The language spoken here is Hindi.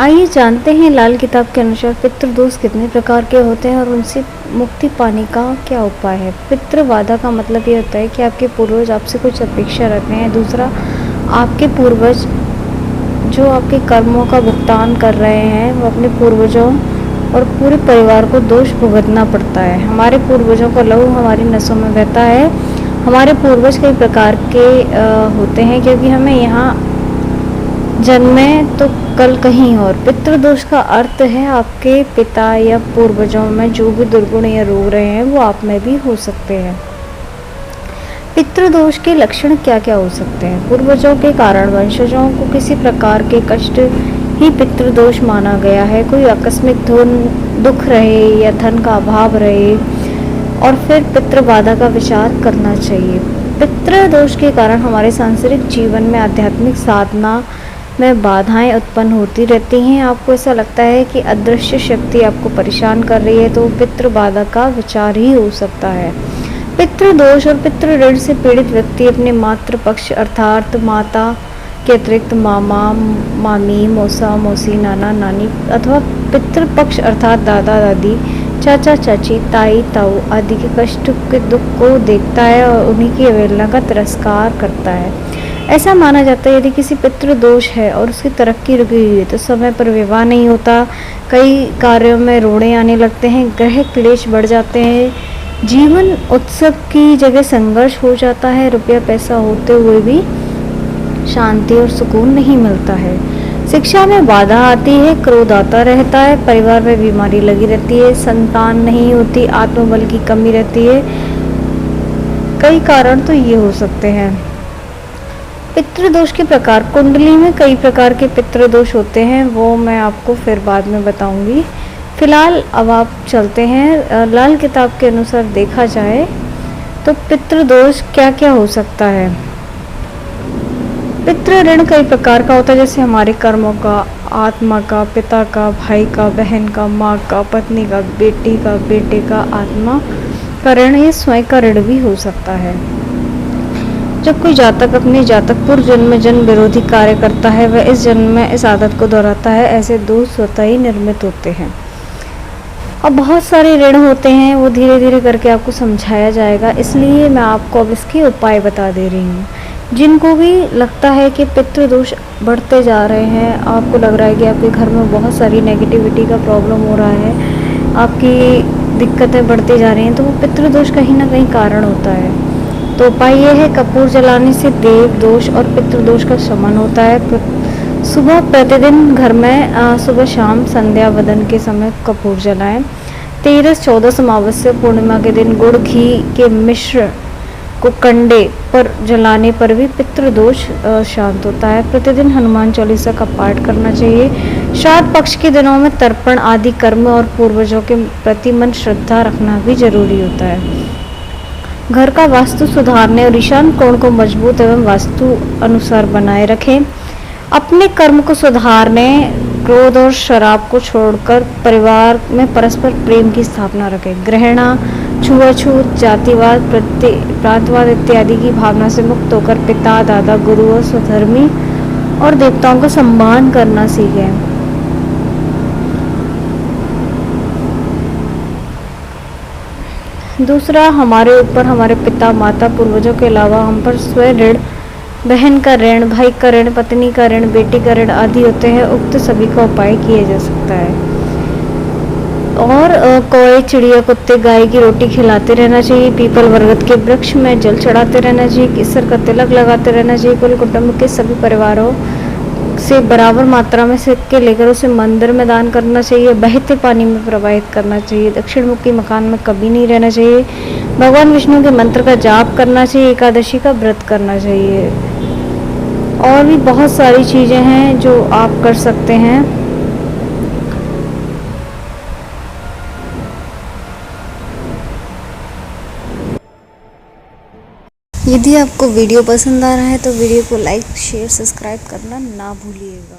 आइए जानते हैं लाल किताब के अनुसार पितृदोष कितने प्रकार के होते हैं और उनसे मुक्ति पाने का क्या उपाय है। पितृबाधा का मतलब ये होता है कि आपके पूर्वज आपसे कुछ अपेक्षा रखते हैं। दूसरा, आपके पूर्वज जो आपके कर्मों का भुगतान कर रहे हैं वो अपने पूर्वजों और पूरे परिवार को दोष भुगतना पड़ता है। हमारे पूर्वजों का लहू हमारी नसों में बहता है। हमारे पूर्वज कई प्रकार के होते हैं, क्योंकि हमें यहाँ जन्मे तो कल कहीं और। पितृदोष का अर्थ है आपके पिता या पूर्वजों में जो भी दुर्गुण या रोग रहे हैं वो आप में भी हो सकते हैं। पितृदोष के लक्षण क्या क्या हो सकते हैं। पूर्वजों के कारण वंशजों को किसी प्रकार के कष्ट ही पितृदोष माना गया है। कोई आकस्मिक दुख रहे या धन का अभाव रहे और फिर पितृबाधा का विचार करना चाहिए। पितृदोष के कारण हमारे सांसारिक जीवन में आध्यात्मिक साधना में बाधाएं उत्पन्न होती रहती हैं। आपको ऐसा लगता है कि अदृश्य शक्ति आपको परेशान कर रही है, तो पितृबाधा का विचार ही हो सकता है। पितृदोष और पितृ ऋण से पीड़ित व्यक्ति अपने मातृ पक्ष अर्थात माता के अतिरिक्त मामा मामी मौसा मौसी नाना नानी अथवा पितृ पक्ष अर्थात दादा दादी चाचा चाची ताई ताऊ आदि के कष्ट के दुख को देखता है और उन्हीं की अवहेलना का तिरस्कार करता है। ऐसा माना जाता है यदि किसी पितृ दोष है और उसकी तरक्की रुकी हुई है तो समय पर विवाह नहीं होता, कई कार्यों में रोड़े आने लगते हैं, ग्रह क्लेश बढ़ जाते हैं, जीवन उत्सव की जगह संघर्ष हो जाता है, रुपया पैसा होते हुए भी शांति और सुकून नहीं मिलता है, शिक्षा में बाधा आती है, क्रोध आता रहता है, परिवार में बीमारी लगी रहती है, संतान नहीं होती, आत्मबल की कमी रहती है। कई कारण तो ये हो सकते हैं। पितृदोष के प्रकार, कुंडली में कई प्रकार के पितृदोष होते हैं, वो मैं आपको फिर बाद में बताऊंगी। फिलहाल अब आप चलते हैं लाल किताब के अनुसार देखा जाए तो पितृदोष क्या क्या हो सकता है। पितृ ऋण कई प्रकार का होता है, जैसे हमारे कर्मों का, आत्मा का, पिता का, भाई का, बहन का, माँ का, पत्नी का, बेटी का, बेटे का, आत्मा का ऋण, ये स्वयं का ऋण भी हो सकता है। जब कोई जातक अपने जातक पूर्व जन्म में जन्म विरोधी कार्य करता है वह इस जन्म में इस आदत को दोहराता है, ऐसे दोष स्वतः ही निर्मित होते हैं। अब बहुत सारे ऋण होते हैं, वो धीरे धीरे करके आपको समझाया जाएगा, इसलिए मैं आपको अब इसके उपाय बता दे रही हूँ। जिनको भी लगता है कि पितृदोष बढ़ते जा रहे हैं, आपको लग रहा है कि आपके घर में बहुत सारी नेगेटिविटी का प्रॉब्लम हो रहा है, आपकी दिक्कतें बढ़ती जा रही हैं, तो वो पितृदोष कहीं ना कहीं कारण होता है। तो उपाय ये है, कपूर जलाने से देव दोष और पितृदोष का शमन होता है। सुबह प्रतिदिन घर में सुबह शाम संध्या वदन के समय कपूर जलाएं। 13, 14 अमावस्या पूर्णिमा के दिन गुड़ घी के मिश्र को कंडे पर जलाने पर भी पितृदोष शांत होता है। प्रतिदिन हनुमान चालीसा का पाठ करना चाहिए। श्राद्ध पक्ष के दिनों में तर्पण आदि कर्म और पूर्वजों के प्रति मन श्रद्धा रखना भी जरूरी होता है। घर का वास्तु सुधारने और ईशान कोण को मजबूत एवं वास्तु अनुसार बनाए रखें। अपने कर्म को सुधारने, क्रोध और शराब को छोड़कर परिवार में परस्पर प्रेम की स्थापना रखें। घृणा, छुआछूत, जातिवाद, प्रांतवाद इत्यादि की भावना से मुक्त होकर पिता, दादा, गुरु और स्वधर्मी और देवताओं का सम्मान करना सीखें। दूसरा, हमारे ऊपर हमारे पिता, माता, पूर्वजों के अलावा हम पर स्वयं ऋण, बहन का ऋण, भाई का ऋण, पत्नी का ऋण, बेटी का ऋण आदि होते हैं। उक्त सभी का उपाय किया जा सकता है। और कौए, चिड़िया, कुत्ते, गाय की रोटी खिलाते रहना चाहिए। पीपल बरगद के वृक्ष में जल चढ़ाते रहना चाहिए। केसर का तिलक लगाते रहना चाहिए। कुल कुटुंब के सभी परिवारों से बराबर मात्रा में सिक्के लेकर उसे मंदिर में दान करना चाहिए। बहते पानी में प्रवाहित करना चाहिए। दक्षिण मुखी मकान में कभी नहीं रहना चाहिए। भगवान विष्णु के मंत्र का जाप करना चाहिए। एकादशी का व्रत करना चाहिए। और भी बहुत सारी चीज़ें हैं जो आप कर सकते हैं। यदि आपको वीडियो पसंद आ रहा है तो वीडियो को लाइक, शेयर, सब्सक्राइब करना ना भूलिएगा।